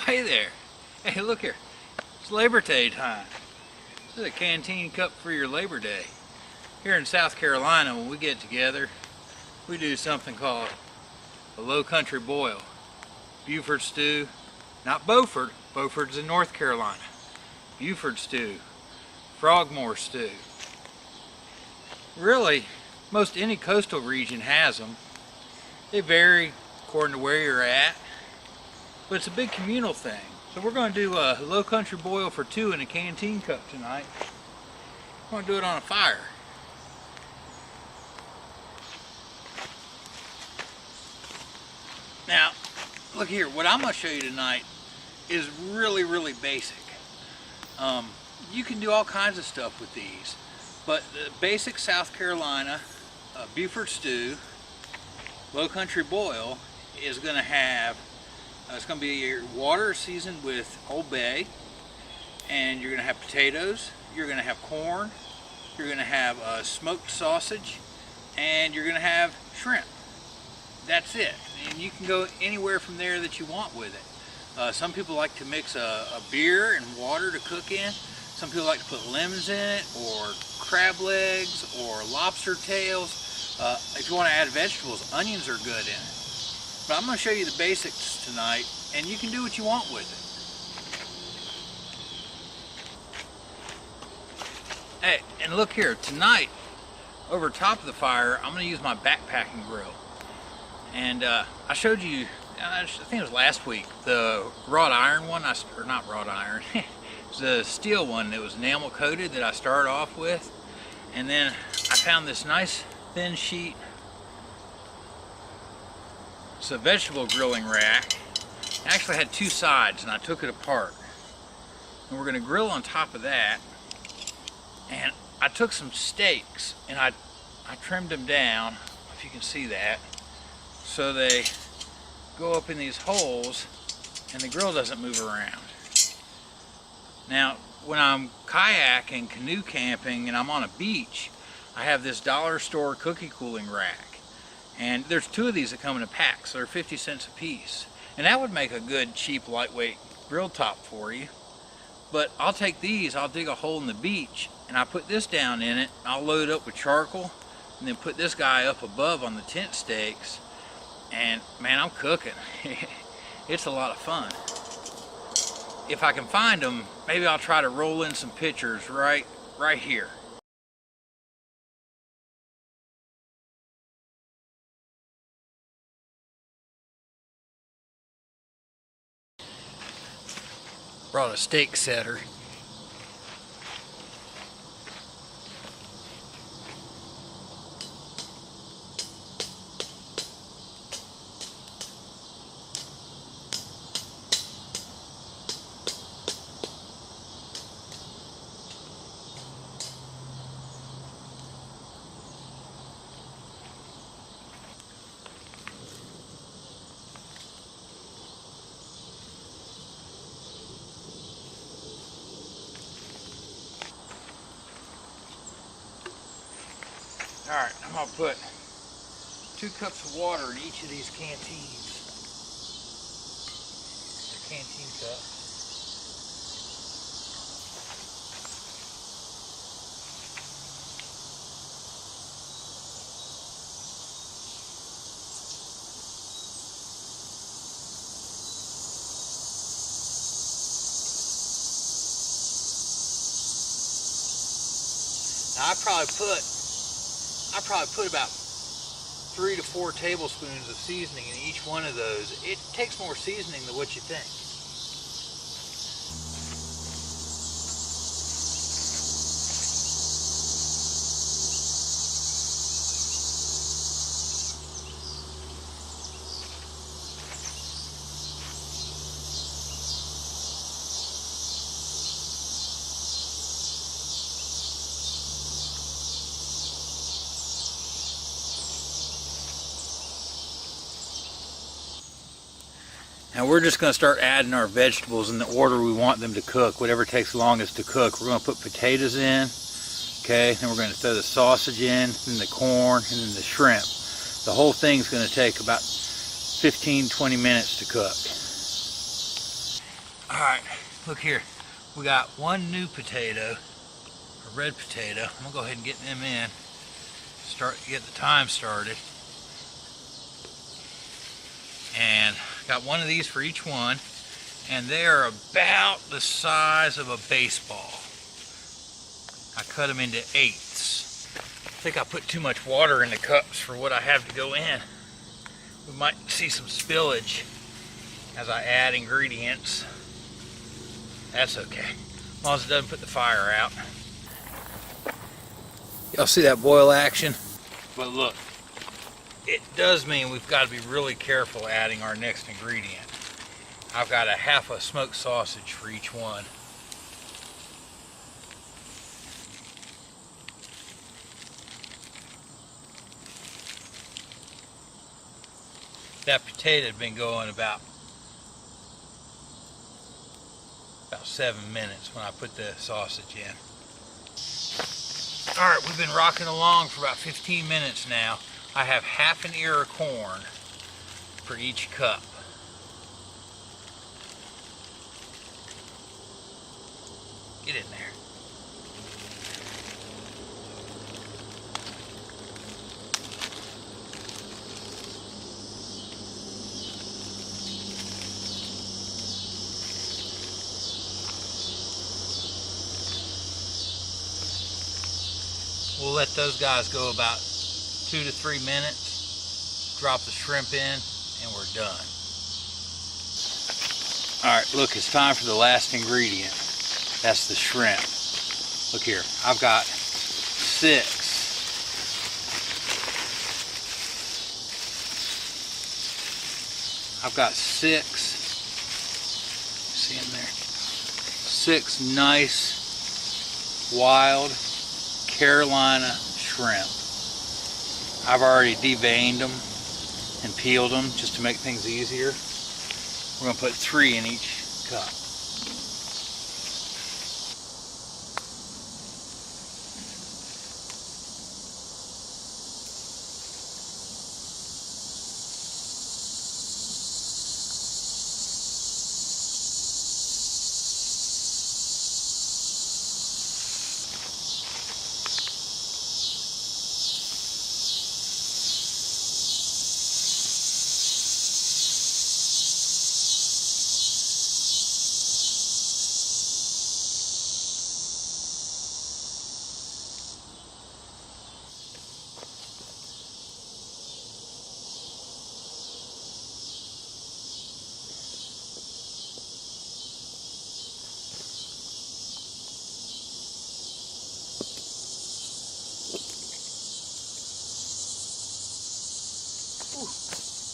Hey there. Hey, look here. It's Labor Day time. This is a Canteen cup for your Labor Day. Here in South Carolina, when we get together, we do something called a low country boil. Beaufort Stew. Not Beaufort. Beaufort's in North Carolina. Beaufort Stew. Frogmore Stew. Really, most any coastal region has them. They vary according to where you're at, but it's a big communal thing. So we're going to do a low country boil for two in a Canteen cup tonight. We're going to do it on a fire. Now, look here, what I'm going to show you tonight is really basic. You can do all kinds of stuff with these, but the basic South Carolina Beaufort Stew low country boil is going to have, it's going to be your water seasoned with Old Bay, and you're going to have potatoes, you're going to have corn, you're going to have smoked sausage, and you're going to have shrimp. That's it. And you can go anywhere from there that you want with it. Some people like to mix a beer and water to cook in. Some people like to put lemons in it, or crab legs, or lobster tails. If you want to add vegetables, onions are good in it. But I'm going to show you the basics tonight, and you can do what you want with it. Hey, and look here, tonight, over top of the fire, I'm going to use my backpacking grill. And I showed you, I think it was last week, the wrought iron one, or not wrought iron, the steel one that was enamel coated that I started off with. And then I found this nice thin sheet. It's a vegetable grilling rack. It actually had two sides and I took it apart. And we're going to grill on top of that. And I took some steaks and I trimmed them down, if you can see that, so they go up in these holes and the grill doesn't move around. Now, when I'm kayaking, canoe camping, and I'm on a beach, I have this dollar store cookie cooling rack. And there's two of these that come in a pack, so they're 50 cents a piece. And that would make a good, cheap, lightweight grill top for you. But I'll take these, I'll dig a hole in the beach, and I put this down in it, I'll load it up with charcoal, and then put this guy up above on the tent stakes. And man, I'm cooking. It's a lot of fun. If I can find them, maybe I'll try to roll in some pictures right here. Brought a steak setter. Alright, I'm going to put 2 cups of water in each of these canteens. They're Canteen cups. Now I probably put about 3 to 4 tablespoons of seasoning in each one of those. It takes more seasoning than what you think. Now we're just going to start adding our vegetables in the order we want them to cook, whatever takes longest to cook. We're going to put potatoes in, okay, then we're going to throw the sausage in, then the corn, and then the shrimp. The whole thing's going to take about 15-20 minutes to cook. Alright, look here. We got one new potato, a red potato. I'm gonna go ahead and get them in. Get the time started. And got one of these for each one. And they are about the size of a baseball. I cut them into 1/8. I think I put too much water in the cups for what I have to go in. We might see some spillage as I add ingredients. That's okay, as long as it doesn't put the fire out. Y'all see that boil action? But look, it does mean we've got to be really careful adding our next ingredient. I've got a half a smoked sausage for each one. That potato had been going about 7 minutes when I put the sausage in. Alright, we've been rocking along for about 15 minutes now. I have half an ear of corn for each cup. Get in there. We'll let those guys go about 2 to 3 minutes, drop the shrimp in, and we're done. Alright, look, it's time for the last ingredient. That's the shrimp. Look here, I've got 6. I've got 6, see in there, 6 nice, wild Carolina shrimp. I've already deveined them and peeled them just to make things easier. We're going to put 3 in each cup.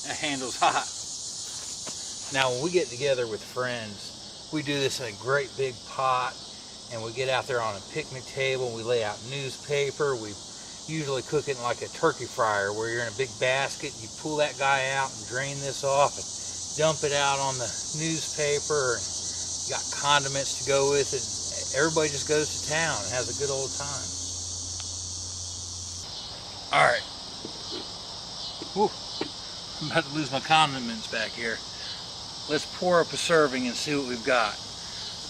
That handle's hot. Now when we get together with friends, we do this in a great big pot, and we get out there on a picnic table, we lay out newspaper, we usually cook it in like a turkey fryer where you're in a big basket, you pull that guy out and drain this off and dump it out on the newspaper, and you got condiments to go with it. Everybody just goes to town and has a good old time. Alright. Whew. I'm about to lose my condiments back here. Let's pour up a serving and see what we've got.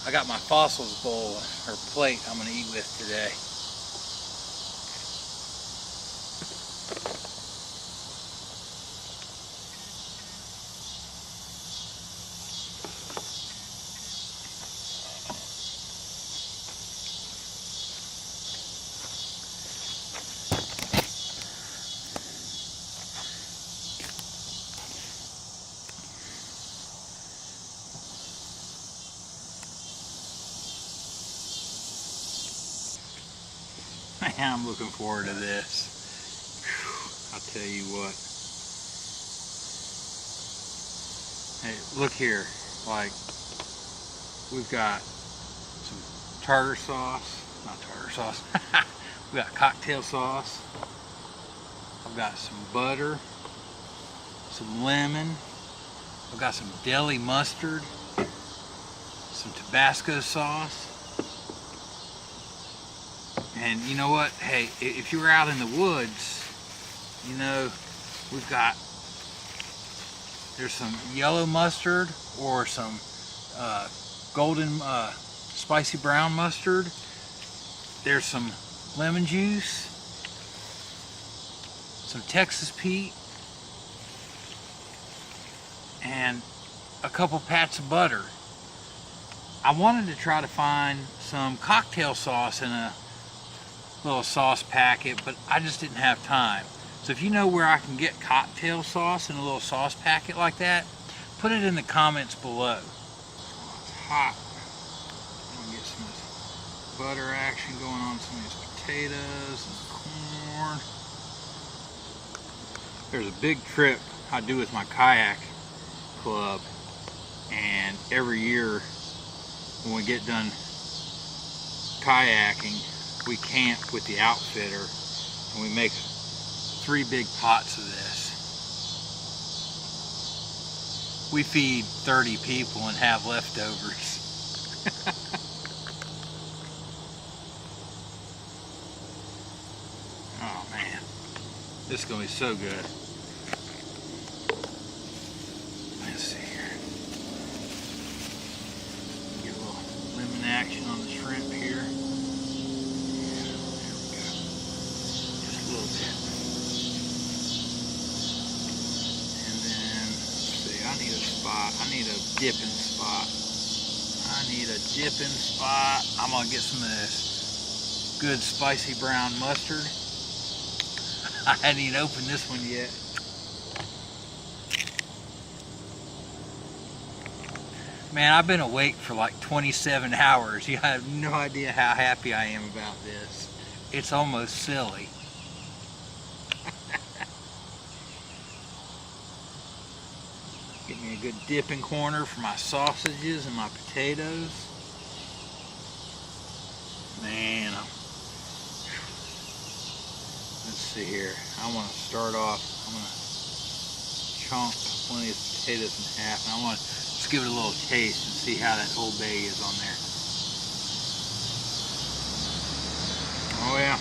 I got my fossils bowl or plate I'm going to eat with today. I'm looking forward to this. Whew, I'll tell you what. Hey, look here. Like, we've got some tartar sauce. Not tartar sauce. We got cocktail sauce. I've got some butter. Some lemon. I've got some deli mustard. Some Tabasco sauce. And you know what? Hey, if you were out in the woods, you know, there's some yellow mustard or some golden spicy brown mustard. There's some lemon juice, some Texas Pete, and a couple pats of butter. I wanted to try to find some cocktail sauce in a little sauce packet, but I just didn't have time. So if you know where I can get cocktail sauce in a little sauce packet like that, put it in the comments below. It's hot. I'm gonna get some of this butter action going on some of these potatoes and corn. There's a big trip I do with my kayak club, and every year when we get done kayaking, we camp with the outfitter and we make 3 big pots of this. We feed 30 people and have leftovers. Oh man, this is gonna be so good. Let's see here. Get a little lemon action on the shrimp here. Yeah, there we go. Just a little bit. And then, let's see, I need a spot. I need a dipping spot. I'm gonna get some of this good spicy brown mustard. I hadn't even opened this one yet. Man, I've been awake for like 27 hours. You have no idea how happy I am about this. It's almost silly. Get me a good dipping corner for my sausages and my potatoes. Man, let's see here. I want to start off, I'm going to chunk one of these potatoes in half, and I want to just give it a little taste and see how that Old Bay is on there. Oh yeah.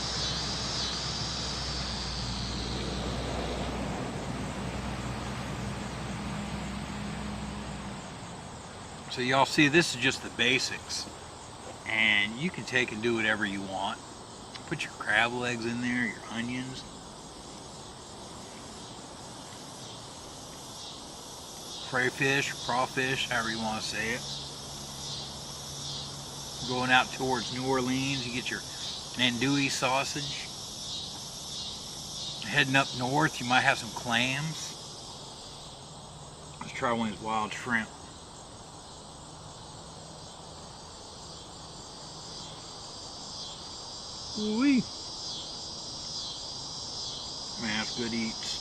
So y'all see, this is just the basics, and you can take and do whatever you want. Put your crab legs in there, your onions, crayfish, crawfish, however you want to say it. Going out towards New Orleans, you get your andouille sausage. Heading up north, you might have some clams. Let's try one of these wild shrimp. Ooh-wee. Man, that's good eats.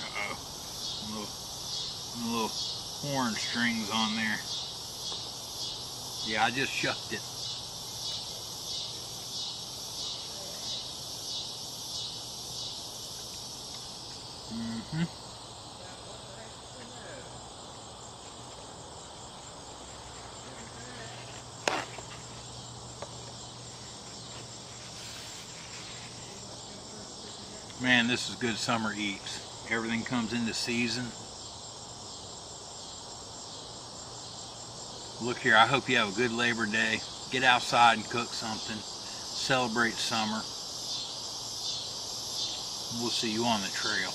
Uh-oh. Little horn strings on there. Yeah, I just shucked it. Man, this is good summer eats. Everything comes into season. Look here, I hope you have a good Labor Day. Get outside and cook something. Celebrate summer. We'll see you on the trail.